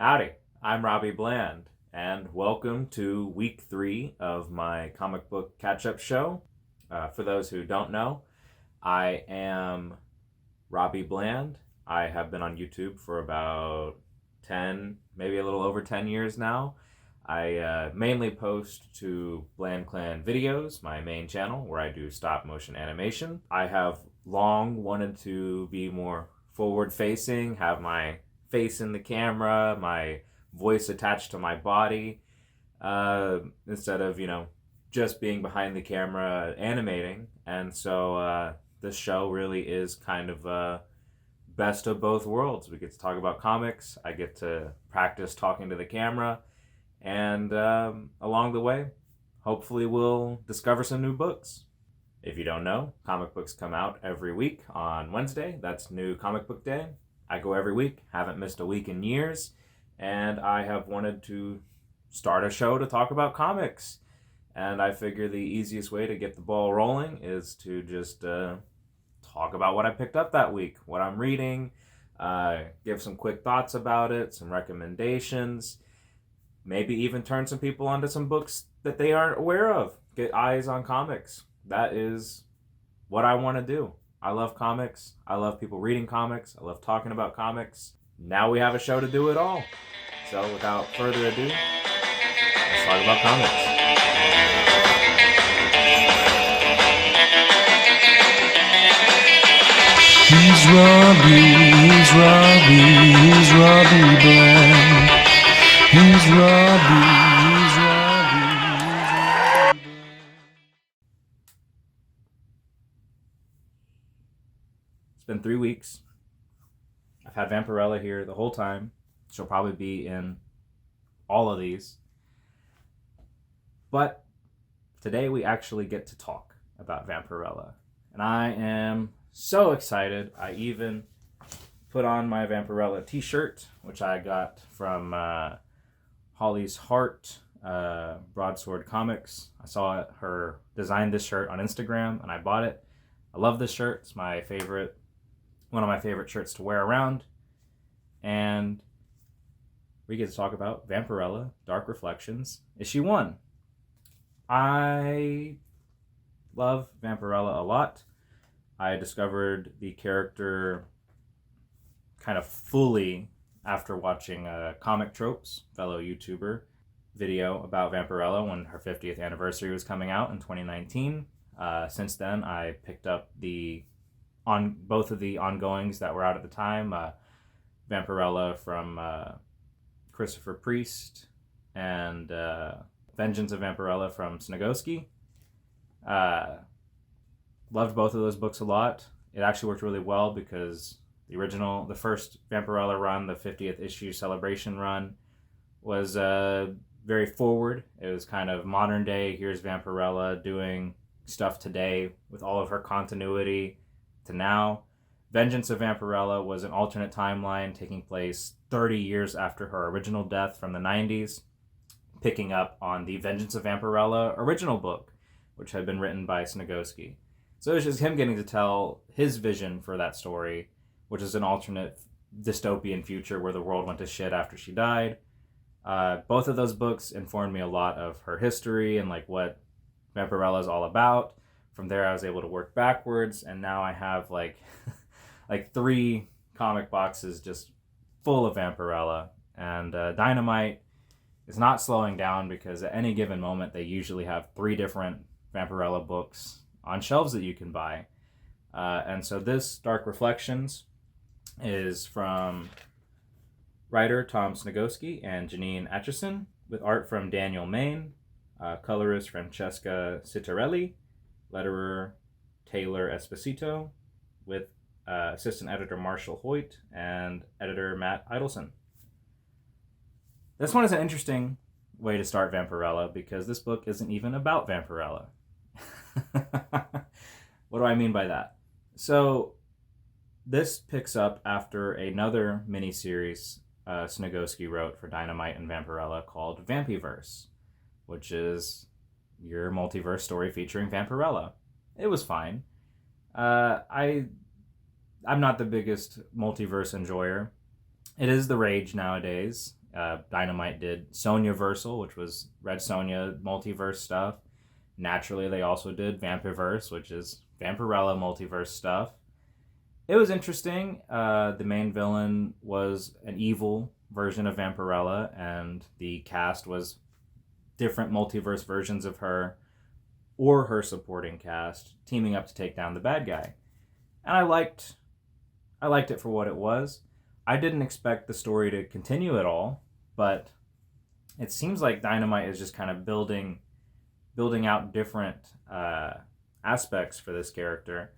Howdy, I'm Robbie Bland, and welcome to week 3 of my comic book catch-up show. For those who don't know, I am Robbie Bland. I have been on YouTube for about 10, maybe a little over 10 years now. I mainly post to Bland Clan videos, my main channel, where I do stop motion animation. I have long wanted to be more forward-facing, have my face in the camera, my voice attached to my body, instead of, just being behind the camera animating. And so this show really is kind of best of both worlds. We get to talk about comics, I get to practice talking to the camera, and along the way, hopefully we'll discover some new books. If you don't know, comic books come out every week on Wednesday. That's New Comic Book Day. I go every week, haven't missed a week in years, and I have wanted to start a show to talk about comics. And I figure the easiest way to get the ball rolling is to just talk about what I picked up that week, what I'm reading, give some quick thoughts about it, some recommendations, maybe even turn some people onto some books that they aren't aware of, get eyes on comics. That is what I want to do. I love comics. I love people reading comics. I love talking about comics. Now we have a show to do it all. So without further ado, let's talk about comics. He's Robbie Bland. He's Robbie. It's been 3 weeks. I've had Vampirella here the whole time. She'll probably be in all of these. But today we actually get to talk about Vampirella. And I am so excited. I even put on my Vampirella t-shirt, which I got from Holly's Heart Broadsword Comics. I saw her design this shirt on Instagram, and I bought it. I love this shirt. It's my favorite, one of my favorite shirts to wear around. And we get to talk about Vampirella Dark Reflections, issue 1. I love Vampirella a lot. I discovered the character kind of fully after watching Comic Tropes, fellow YouTuber, video about Vampirella when her 50th anniversary was coming out in 2019. Since then, I picked up both of the ongoings that were out at the time, Vampirella from Christopher Priest and Vengeance of Vampirella from Snagowski. Loved both of those books a lot. It actually worked really well because the first Vampirella run, the 50th issue celebration run, was very forward. It was kind of modern day. Here's Vampirella doing stuff today with all of her continuity to now. Vengeance of Vampirella was an alternate timeline taking place 30 years after her original death from the 90s, picking up on the Vengeance of Vampirella original book, which had been written by Snagowski. So it was just him getting to tell his vision for that story, which is an alternate dystopian future where the world went to shit after she died. Both of those books informed me a lot of her history and like what Vampirella is all about. From there, I was able to work backwards, and now I have like 3 comic boxes just full of Vampirella. And Dynamite is not slowing down because at any given moment, they usually have 3 different Vampirella books on shelves that you can buy. And so this Dark Reflections is from writer Tom Snagowski and Janine Atchison, with art from Daniel Main, colorist Francesca Citarelli, letterer Taylor Esposito, with assistant editor Marshall Hoyt and editor Matt Idelson. This one is an interesting way to start Vampirella because this book isn't even about Vampirella. What do I mean by that? So this picks up after another miniseries Snagowski wrote for Dynamite and Vampirella called Vampiverse, which is your multiverse story featuring Vampirella. It was fine. I'm not the biggest multiverse enjoyer. It is the rage nowadays. Dynamite did Sonyaversal, which was Red Sonja multiverse stuff. Naturally, they also did Vampirverse, which is Vampirella multiverse stuff. It was interesting. The main villain was an evil version of Vampirella, and the cast was different multiverse versions of her or her supporting cast teaming up to take down the bad guy. And I liked it for what it was. I didn't expect the story to continue at all, but it seems like Dynamite is just kind of building out different aspects for this character.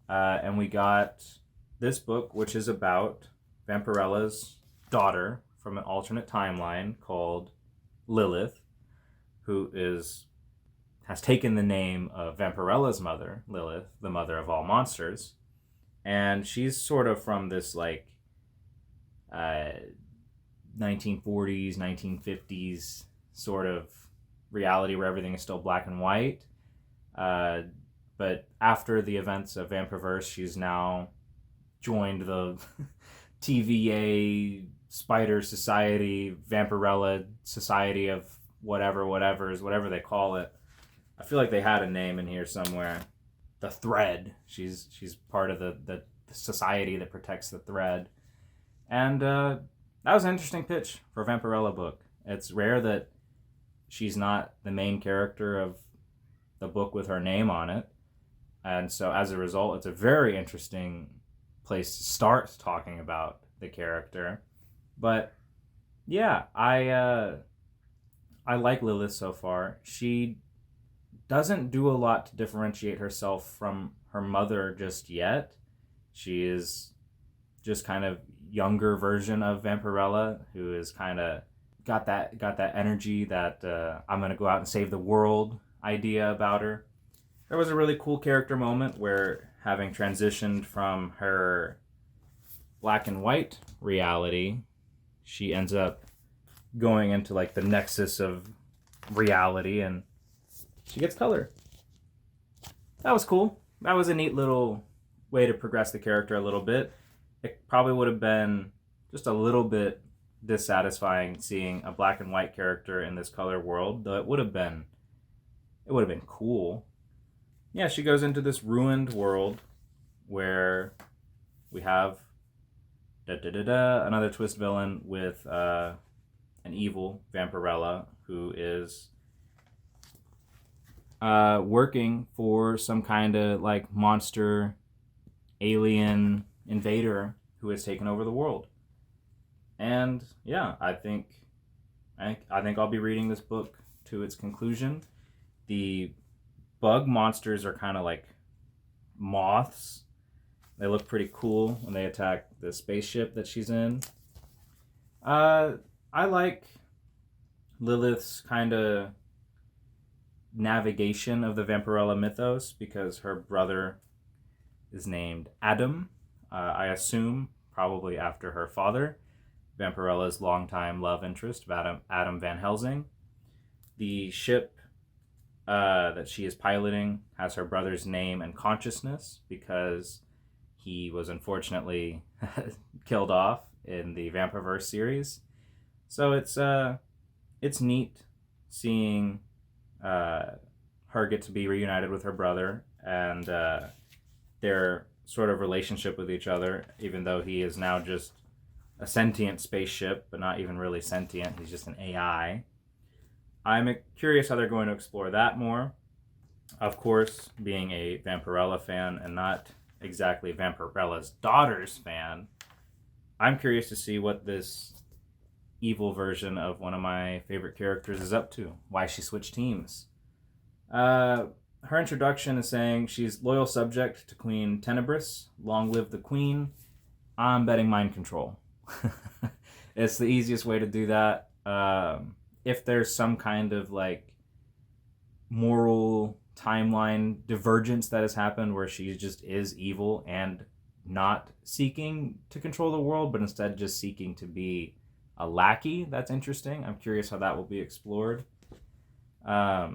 And we got this book, which is about Vampirella's daughter from an alternate timeline called Lilith, who has taken the name of Vampirella's mother, Lilith, the mother of all monsters. And she's sort of from this, like, 1940s, 1950s sort of reality where everything is still black and white. But after the events of Vampirverse, she's now joined the TVA Spider Society, Vampirella Society of whatever they call it. I feel like they had a name in here somewhere. The Thread. She's part of the society that protects the Thread. And that was an interesting pitch for a Vampirella book. It's rare that she's not the main character of the book with her name on it. And so as a result, it's a very interesting place to start talking about the character. But yeah, I like Lilith so far. She doesn't do a lot to differentiate herself from her mother just yet. She is just kind of younger version of Vampirella, who is kind of got that energy, that I'm gonna go out and save the world idea about her. There was a really cool character moment where, having transitioned from her black and white reality, she ends up going into like the nexus of reality, and she gets color. That was cool. That was a neat little way to progress the character a little bit. It probably would have been just a little bit dissatisfying seeing a black and white character in this color world, though it would have been cool. Yeah, she goes into this ruined world where we have another twist villain with an evil Vampirella who is working for some kind of like monster alien invader who has taken over the world. And yeah, I think I'll be reading this book to its conclusion. The bug monsters are kind of like moths. They look pretty cool when they attack the spaceship that she's in. I like Lilith's kind of navigation of the Vampirella mythos because her brother is named Adam. I assume probably after her father, Vampirella's longtime love interest, Adam Van Helsing. The ship that she is piloting has her brother's name and consciousness because he was unfortunately killed off in the Vampirverse series. So it's neat seeing her get to be reunited with her brother and their sort of relationship with each other, even though he is now just a sentient spaceship, but not even really sentient. He's just an AI. I'm curious how they're going to explore that more. Of course, being a Vampirella fan and not exactly Vampirella's daughter's fan, I'm curious to see what this evil version of one of my favorite characters is up to. Why she switched teams. Her introduction is saying she's loyal subject to Queen Tenebris. Long live the Queen. I'm betting mind control. It's the easiest way to do that. If there's some kind of like moral timeline divergence that has happened where she just is evil and not seeking to control the world, but instead just seeking to be a lackey, that's interesting. I'm curious how that will be explored. There's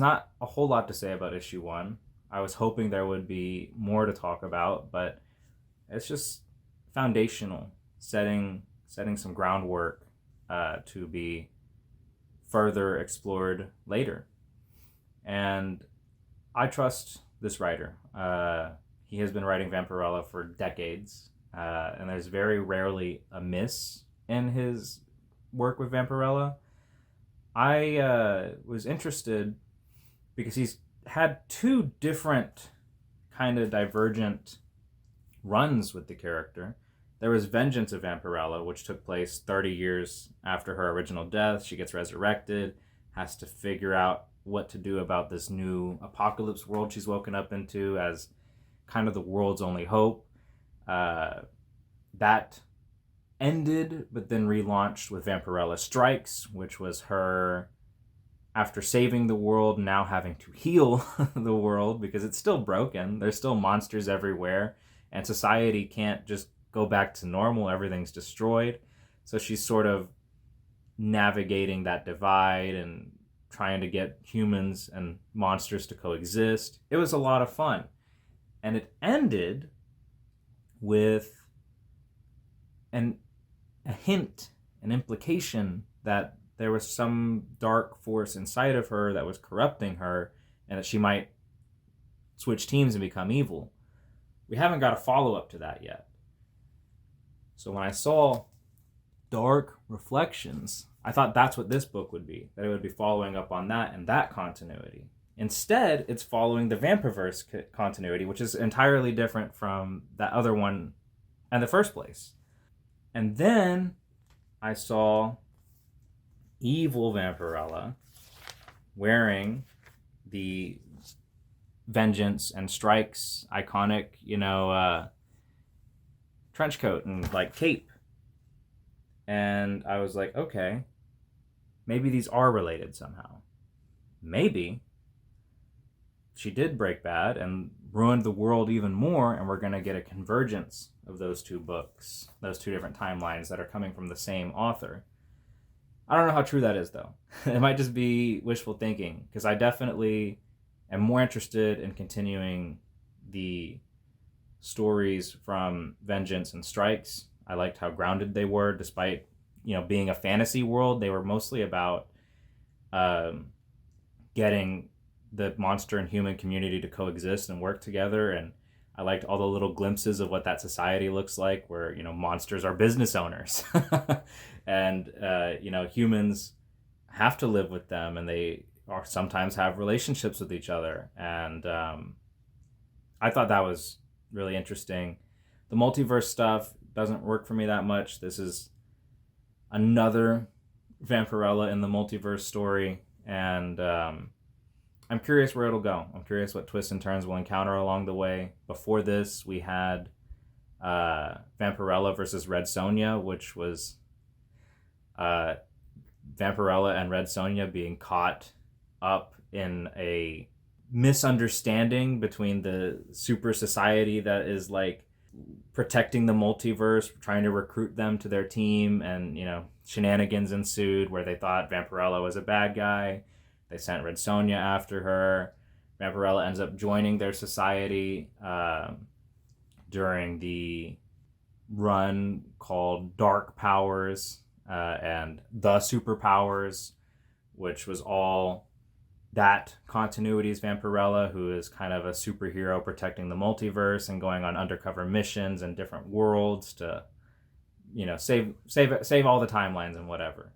not a whole lot to say about issue 1. I was hoping there would be more to talk about, but it's just foundational setting some groundwork to be further explored later. And I trust this writer. He has been writing Vampirella for decades, and there's very rarely a miss in his work with Vampirella. I was interested because he's had two different kind of divergent runs with the character. There was Vengeance of Vampirella, which took place 30 years after her original death. She gets resurrected, has to figure out what to do about this new apocalypse world she's woken up into as kind of the world's only hope. That ended, but then relaunched with Vampirella Strikes, which was her, after saving the world, now having to heal the world because it's still broken. There's still monsters everywhere, and society can't just go back to normal. Everything's destroyed. So she's sort of navigating that divide and trying to get humans and monsters to coexist. It was a lot of fun. And it ended with a hint, an implication that there was some dark force inside of her that was corrupting her and that she might switch teams and become evil. We haven't got a follow-up to that yet. So when I saw Dark Reflections, I thought that's what this book would be, that it would be following up on that and that continuity. Instead, it's following the Vampirverse continuity, which is entirely different from that other one in the first place. And then I saw evil Vampirella wearing the Vengeance and Strikes iconic, trench coat and like cape. And I was like, okay, maybe these are related somehow. Maybe she did break bad and ruined the world even more, and we're going to get a convergence of those two books, those two different timelines that are coming from the same author. I don't know how true that is, though. It might just be wishful thinking, because I definitely am more interested in continuing the stories from Vengeance and Strikes. I liked how grounded they were, despite being a fantasy world. They were mostly about getting the monster and human community to coexist and work together. And I liked all the little glimpses of what that society looks like, where monsters are business owners, and humans have to live with them, and they are sometimes have relationships with each other. And I thought that was really interesting. The multiverse stuff doesn't work for me that much. This is another Vampirella in the multiverse story, and I'm curious where it'll go. I'm curious what twists and turns we'll encounter along the way. Before this, we had Vampirella versus Red Sonja, which was Vampirella and Red Sonja being caught up in a misunderstanding between the super society that is like protecting the multiverse, trying to recruit them to their team, and shenanigans ensued where they thought Vampirella was a bad guy. They sent Red Sonja after her. Vampirella ends up joining their society during the run called Dark Powers and The Superpowers, which was all that continuity's Vampirella, who is kind of a superhero protecting the multiverse and going on undercover missions in different worlds to, save all the timelines and whatever.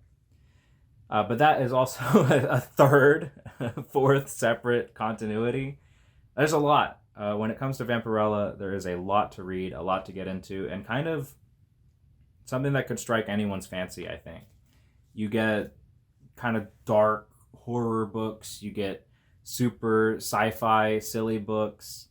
But that is also a third, fourth separate continuity. There's a lot. When it comes to Vampirella, there is a lot to read, a lot to get into, and kind of something that could strike anyone's fancy, I think. You get kind of dark horror books, you get super sci-fi silly books.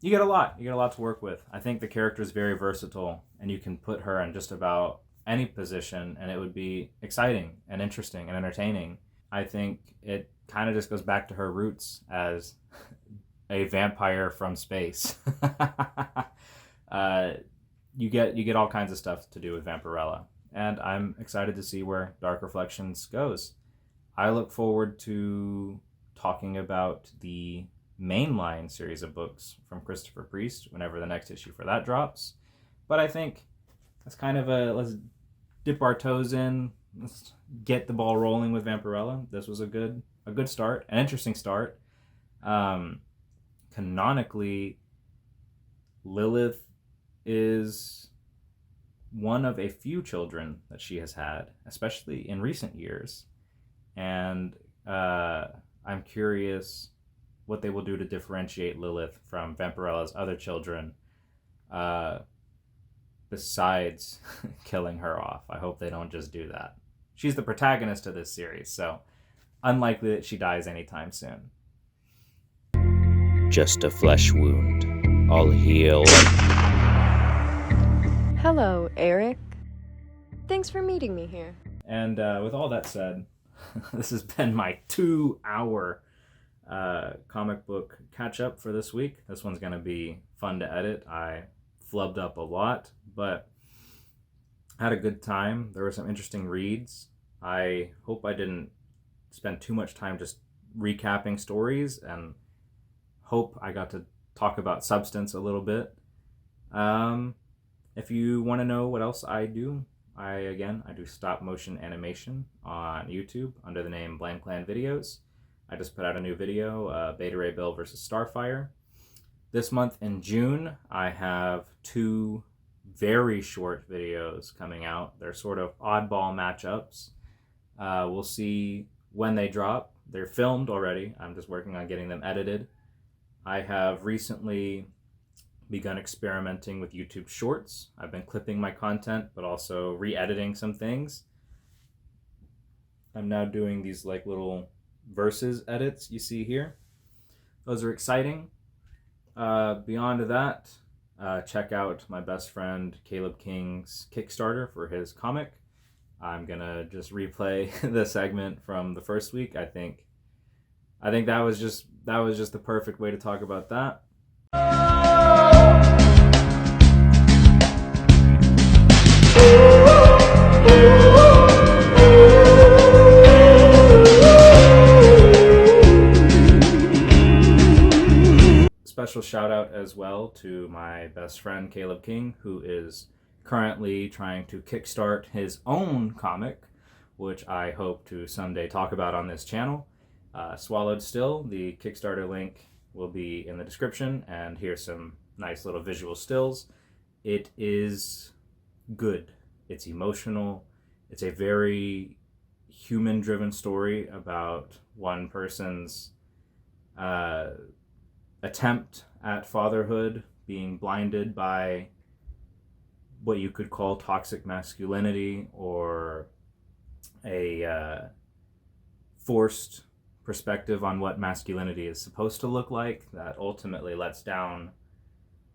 You get a lot. You get a lot to work with. I think the character is very versatile, and you can put her in just about any position, and it would be exciting and interesting and entertaining. I think it kind of just goes back to her roots as a vampire from space. You get all kinds of stuff to do with Vampirella, and I'm excited to see where Dark Reflections goes. I look forward to talking about the mainline series of books from Christopher Priest whenever the next issue for that drops. But I think that's kind of let's dip our toes in. Let's get the ball rolling with Vampirella. This was a good start, an interesting start. Canonically, Lilith is one of a few children that she has had, especially in recent years. And I'm curious what they will do to differentiate Lilith from Vampirella's other children, besides killing her off. I hope they don't just do that. She's the protagonist of this series, so unlikely that she dies anytime soon. Just a flesh wound. I'll heal. Hello, Eric. Thanks for meeting me here. And with all that said, this has been my 2-hour comic book catch-up for this week. This one's going to be fun to edit. I flubbed up a lot, but had a good time. There were some interesting reads. I hope I didn't spend too much time just recapping stories, and hope I got to talk about substance a little bit. If you want to know what else I do, I do stop motion animation on YouTube under the name Bland Clan Videos. I just put out a new video, Beta Ray Bill versus Starfire. This month in June, I have 2 very short videos coming out. They're sort of oddball matchups. We'll see when they drop. They're filmed already. I'm just working on getting them edited. I have recently begun experimenting with YouTube Shorts. I've been clipping my content, but also re-editing some things. I'm now doing these like little verses edits you see here. Those are exciting. Beyond that, check out my best friend Caleb King's Kickstarter for his comic. I'm gonna just replay the segment from the first week. I think that was just the perfect way to talk about that. Special shout out as well to my best friend Caleb King, who is currently trying to kickstart his own comic, which I hope to someday talk about on this channel. Swallowed Still, the Kickstarter link will be in the description, and here's some nice little visual stills. It is good. It's emotional. It's a very human-driven story about one person's attempt at fatherhood, being blinded by what you could call toxic masculinity, or a forced perspective on what masculinity is supposed to look like that ultimately lets down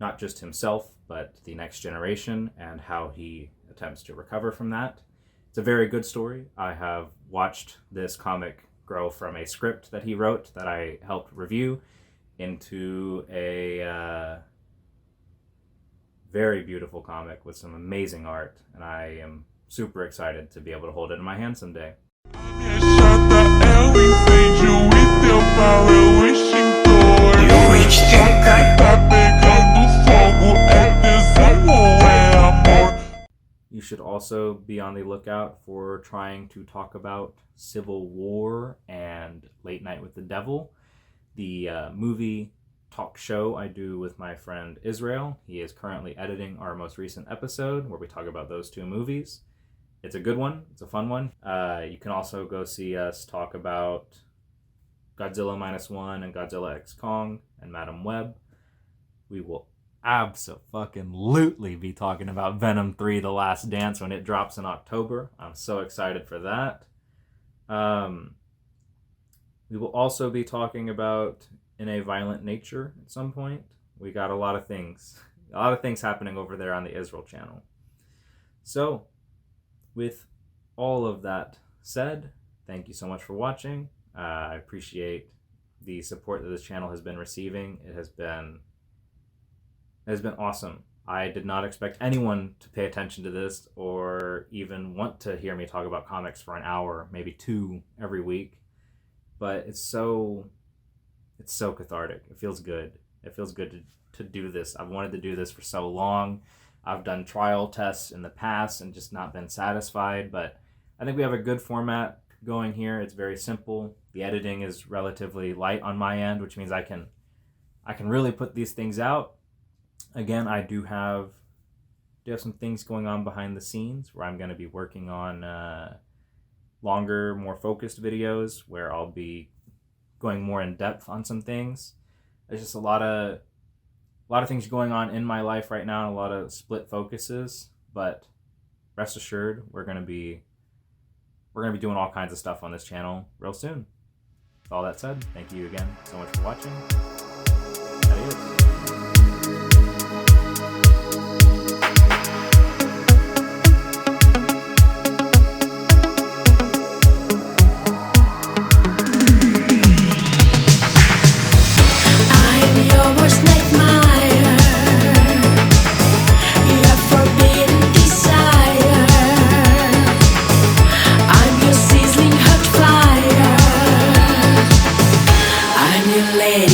not just himself, but the next generation, and how he attempts to recover from that. It's a very good story. I have watched this comic grow from a script that he wrote that I helped review into a very beautiful comic with some amazing art, and I am super excited to be able to hold it in my hand someday. You should also be on the lookout for trying to talk about Civil War and Late Night with the Devil, the movie talk show I do with my friend Israel. He is currently editing our most recent episode where we talk about those 2 movies. It's a good one. It's a fun one. You can also go see us talk about Godzilla -1 and Godzilla X Kong and Madam Web. We will abso-fucking-lutely be talking about Venom 3: The Last Dance when it drops in October. I'm so excited for that. We will also be talking about In a Violent Nature at some point. We got a lot of things happening over there on the Israel channel. So, with all of that said, thank you so much for watching. I appreciate the support that this channel has been receiving. It has been awesome. I did not expect anyone to pay attention to this or even want to hear me talk about comics for an hour, maybe 2 every week. But it's so cathartic. It feels good. It feels good to do this. I've wanted to do this for so long. I've done trial tests in the past and just not been satisfied, but I think we have a good format going here. It's very simple. The editing is relatively light on my end, which means I can really put these things out. Again, I do have some things going on behind the scenes where I'm going to be working on longer, more focused videos where I'll be going more in depth on some things. There's just a lot of things going on in my life right now, and a lot of split focuses, but rest assured we're going to be doing all kinds of stuff on this channel real soon. With all that said, thank you again so much for watching. Adios. Lady.